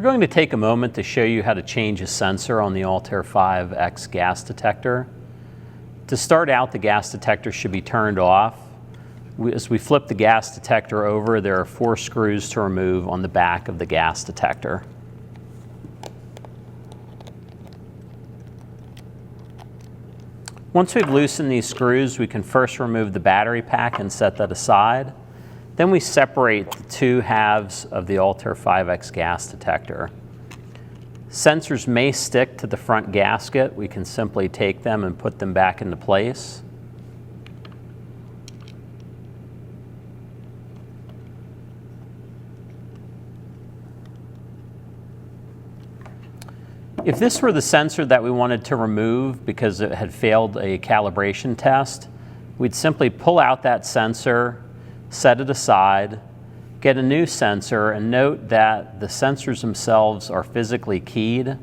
We're going to take a moment to show you how to change a sensor on the ALTAIR 5X gas detector. To start out, the gas detector should be turned off. As we flip the gas detector over, there are 4 screws to remove on the back of the gas detector. Once we've loosened these screws, we can first remove the battery pack and set that aside. Then we separate the 2 halves of the ALTAIR 5X gas detector. Sensors may stick to the front gasket. We can simply take them and put them back into place. If this were the sensor that we wanted to remove because it had failed a calibration test, we'd simply pull out that sensor, set it aside, get a new sensor, and note that the sensors themselves are physically keyed,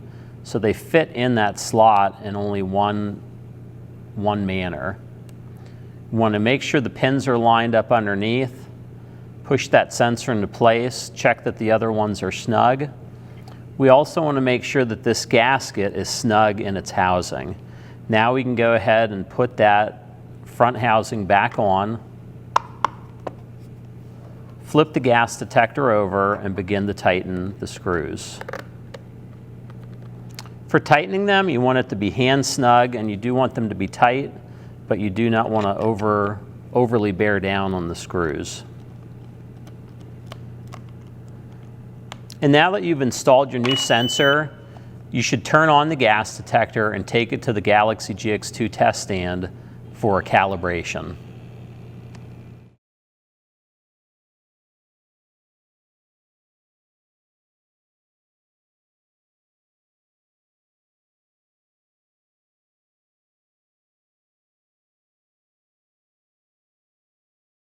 so they fit in that slot in only one manner. You want to make sure the pins are lined up underneath, push that sensor into place, check that the other ones are snug. We also want to make sure that this gasket is snug in its housing. Now we can go ahead and put that front housing back on, flip the gas detector over, and begin to tighten the screws. For tightening them, you want it to be hand snug, and you do want them to be tight, but you do not want to overly bear down on the screws. And now that you've installed your new sensor, you should turn on the gas detector and take it to the Galaxy GX2 test stand for a calibration.